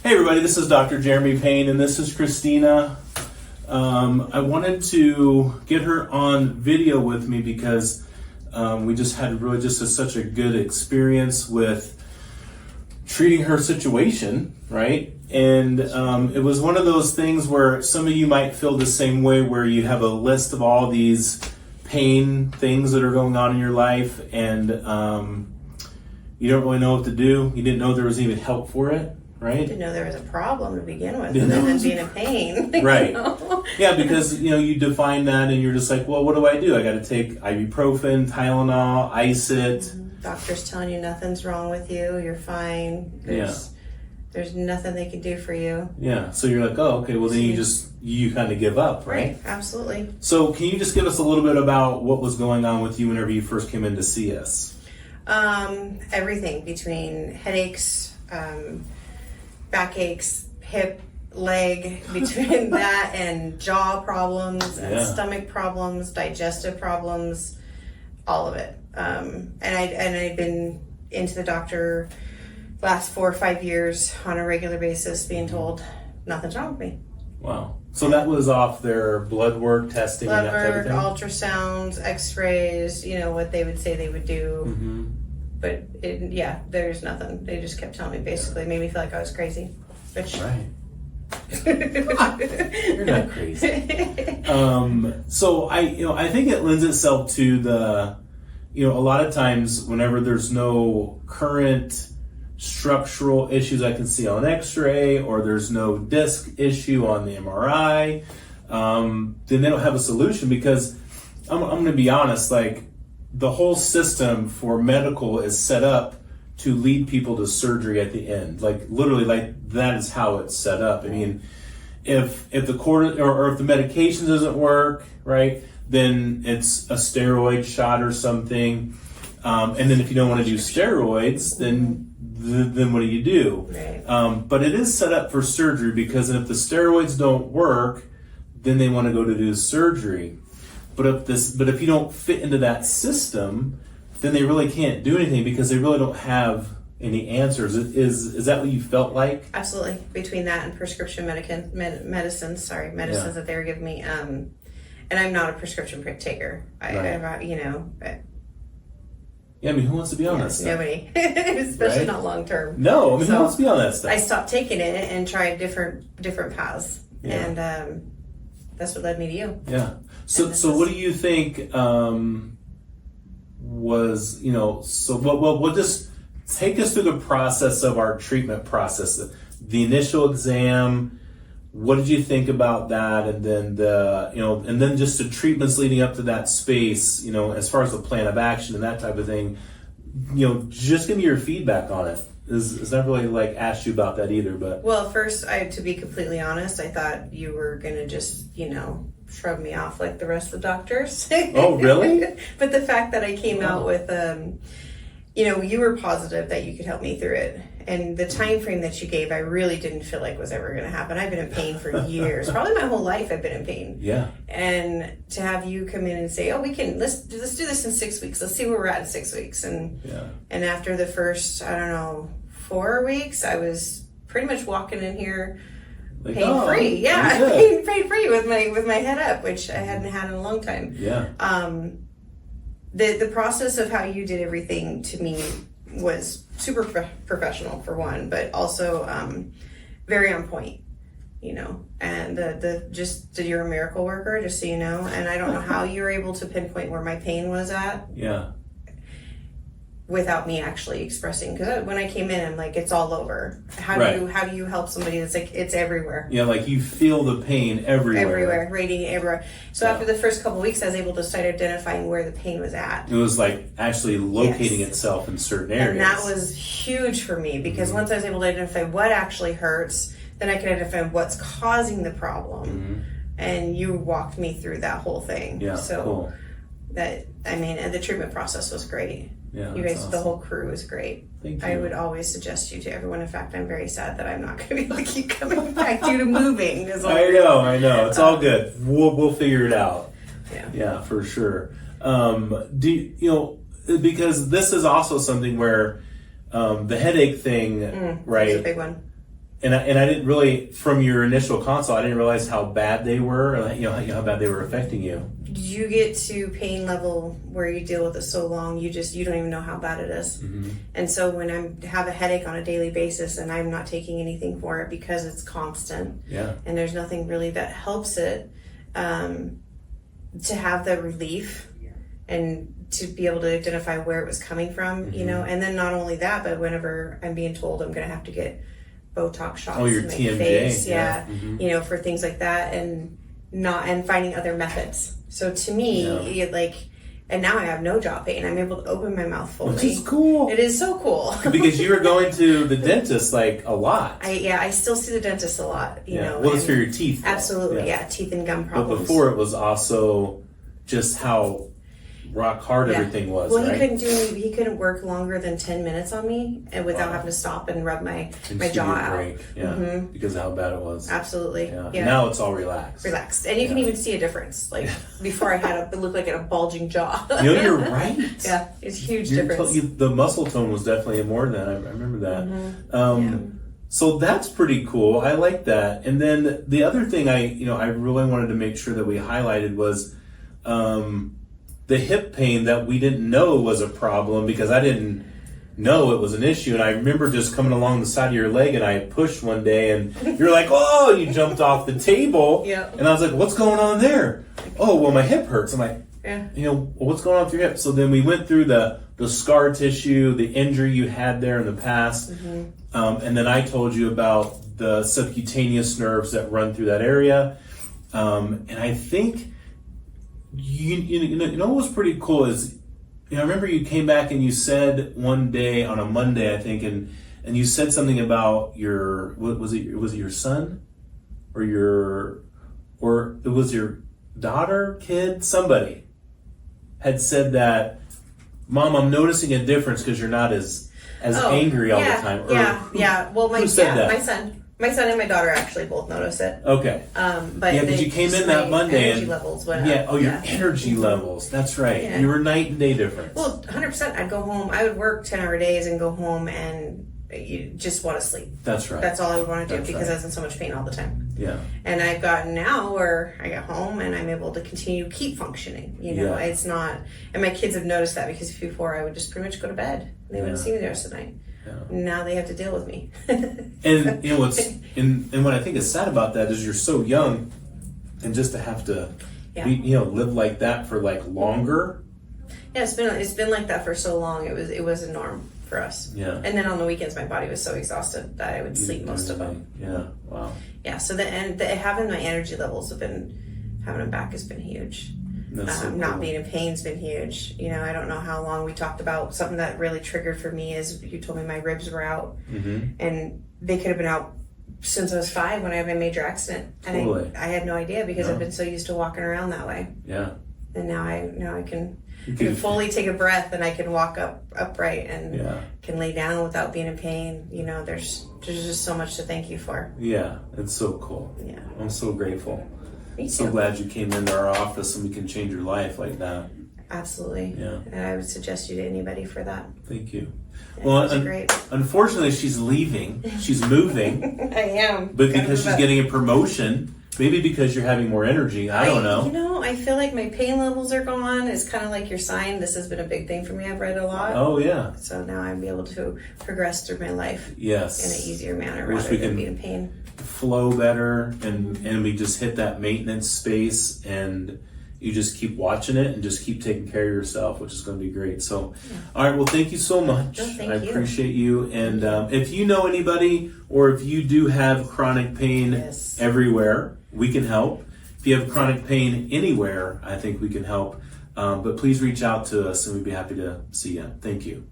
Hey everybody, this is Dr. Jeremy Payne and this is Christina. I wanted to get her on video with me because we just had really such a good experience with treating her situation, right? And it was one of those things where some of you might feel the same way, where you have a list of all these pain things that are going on in your life and you don't really know what to do. You didn't know there was even help for it. Right? Didn't know there was a problem to begin with, other than being in pain. Right. Know? Yeah, because you define that and you're just like, well, what do? I got to take ibuprofen, Tylenol, ice it. Doctor's telling you nothing's wrong with you. You're fine. There's nothing they can do for you. Yeah. So you're like, oh, okay. Well, then you kind of give up, right? Absolutely. So can you just give us a little bit about what was going on with you whenever you first came in to see us? Everything between headaches, backaches, hip, leg, between that and jaw problems and stomach problems, digestive problems, all of it. And I'd been into the doctor last 4 or 5 years on a regular basis, being told nothing's wrong with me. Wow. So that was off their blood work, testing, and that type of thing? Ultrasounds, x-rays, what they would say they would do. Mm-hmm. But there's nothing. They just kept telling me, basically, made me feel like I was crazy. Which... Right. You're not crazy. So I think it lends itself to the, a lot of times whenever there's no current structural issues I can see on x-ray, or there's no disc issue on the MRI, then they don't have a solution, because I'm going to be honest, like, the whole system for medical is set up to lead people to surgery at the end. Like, literally, like, that is how it's set up. I mean, if the or if the medication doesn't work, right, then it's a steroid shot or something. And then if you don't want to do steroids, then what do you do? Right. But it is set up for surgery, because if the steroids don't work, then they want to go to do surgery. But if you don't fit into that system, then they really can't do anything, because they really don't have any answers. Is that what you felt like? Absolutely. Between that and prescription medicines that they were giving me, and I'm not a prescription taker. Yeah, I mean, who wants to be on that stuff? Nobody, especially not long term. No, I mean, who wants to be on that stuff? I stopped taking it and tried different paths, and that's what led me to you. Yeah. So what do you think was, so what just take us through the process of our treatment process, the initial exam, what did you think about that? And then and then just the treatments leading up to that space, as far as the plan of action and that type of thing, just give me your feedback on it. It's not really like asked you about that either, but. Well, first, to be completely honest, I thought you were going to just, shrug me off like the rest of the doctors. Oh, really? But the fact that I came out with, you were positive that you could help me through it. And the time frame that you gave, I really didn't feel like was ever going to happen. I've been in pain for years. Probably my whole life I've been in pain. Yeah. And to have you come in and say, let's do this in 6 weeks. Let's see where we're at in 6 weeks. And after the first, 4 weeks, I was pretty much walking in here like, pain-free. Pain-free with my head up, which I hadn't had in a long time. Yeah. The process of how you did everything to me was super professional, for one, but also very on point, and you're a miracle worker, just so you know. And I don't know how you were able to pinpoint where my pain was at. Yeah. Without me actually expressing, because when I came in, I'm like, it's all over. How do you help somebody that's like, it's everywhere? Yeah, like you feel the pain everywhere, radiating everywhere. So after the first couple of weeks, I was able to start identifying where the pain was at. It was like actually locating itself in certain areas, and that was huge for me, because once I was able to identify what actually hurts, then I could identify what's causing the problem, and you walked me through that whole thing. Yeah, so cool. And the treatment process was great. Yeah, you guys, awesome. The whole crew was great. Thank you. I would always suggest you to everyone. In fact, I'm very sad that I'm not going to be able to keep coming back due to moving. I know. It's all good. We'll figure it out. Yeah, for sure. Because this is also something where the headache thing, right? It's a big one. And I didn't really, from your initial consult, I didn't realize how bad they were, or, you know, how bad they were affecting you. You get to pain level where you deal with it so long, you don't even know how bad it is. Mm-hmm. And so when I have a headache on a daily basis and I'm not taking anything for it because it's constant, and there's nothing really that helps it, to have the relief and to be able to identify where it was coming from, you know, and then not only that, but whenever I'm being told I'm going to have to get Botox shots your in my TMJ, face, Mm-hmm. you know, for things like that, and finding other methods. So to me, and now I have no jaw pain. I'm able to open my mouth fully. Which is cool. It is so cool. Because you were going to the dentist like a lot. I still see the dentist a lot, you know. Well, it's for your teeth. Though. Absolutely, teeth and gum problems. But before it was also just how rock hard everything was. Well, right? he couldn't work longer than 10 minutes on me and without having to stop and rub my jaw out. Because of how bad it was. Absolutely. Yeah. Now it's all relaxed. And you can even see a difference. Like before, it looked like a bulging jaw. You know, you're right. Yeah, it's a huge difference. The muscle tone was definitely more than I remember that. So that's pretty cool. I like that. And then the other thing I really wanted to make sure that we highlighted was the hip pain that we didn't know was a problem, because I didn't know it was an issue. And I remember just coming along the side of your leg and I pushed one day and you're like, oh, you jumped off the table. Yeah. And I was like, what's going on there? Oh, well, my hip hurts. I'm like, what's going on with your hip? So then we went through the scar tissue, the injury you had there in the past. And then I told you about the subcutaneous nerves that run through that area. And I think you know what was pretty cool is, I remember you came back and you said one day on a Monday, I think, and you said something about your, was it your son or it was your daughter, kid, somebody had said that, Mom, I'm noticing a difference because you're not as angry all the time. Well, who said that? My son and my daughter actually both noticed it. Okay. But because you came in that Monday energy levels went up. Your energy levels. That's right. Yeah. You were night and day difference. Well, 100%. I'd go home. I would work 10-hour days and go home and you just want to sleep. That's right. That's all I would want to do because I was in so much pain all the time. Yeah. And I've gotten now where I get home and I'm able to keep functioning. You know, it's not. And my kids have noticed that, because before I would just pretty much go to bed. They wouldn't see me the rest of the night. Yeah. Now they have to deal with me. And you know and what I think is sad about that is you're so young, and just to have to live like that for like longer. Yeah, it's been like that for so long. It was a norm for us. Yeah. And then on the weekends, my body was so exhausted that I would sleep most of them. Yeah. Wow. Yeah. So having my energy levels having them back has been huge. Not being in pain has been huge. You know, I don't know how long we talked about something that really triggered for me is you told me my ribs were out, and they could have been out since I was 5 when I had my major accident, and I had no idea because I've been so used to walking around that way. Yeah. And now I can fully take a breath and I can walk upright and can lay down without being in pain. You know, there's just so much to thank you for. Yeah, it's so cool. Yeah. I'm so grateful. Me too. So glad you came into our office and we can change your life like that. Absolutely. Yeah. And I would suggest you to anybody for that. Thank you. Yeah, well, great. Unfortunately, she's leaving. She's moving. I am. But because she's getting a promotion. Maybe because you're having more energy. I don't know. You know, I feel like my pain levels are gone. It's kind of like your sign. This has been a big thing for me. I've read a lot. Oh, yeah. So now I'm able to progress through my life. Yes. In an easier manner rather than being in pain. Flow better, and we just hit that maintenance space, and you just keep watching it and just keep taking care of yourself, which is going to be great. So, all right, well, thank you so much. I appreciate you. And if you know anybody, or if you do have chronic pain everywhere, we can help. If you have chronic pain anywhere, I think we can help. But please reach out to us, and we'd be happy to see you. Thank you.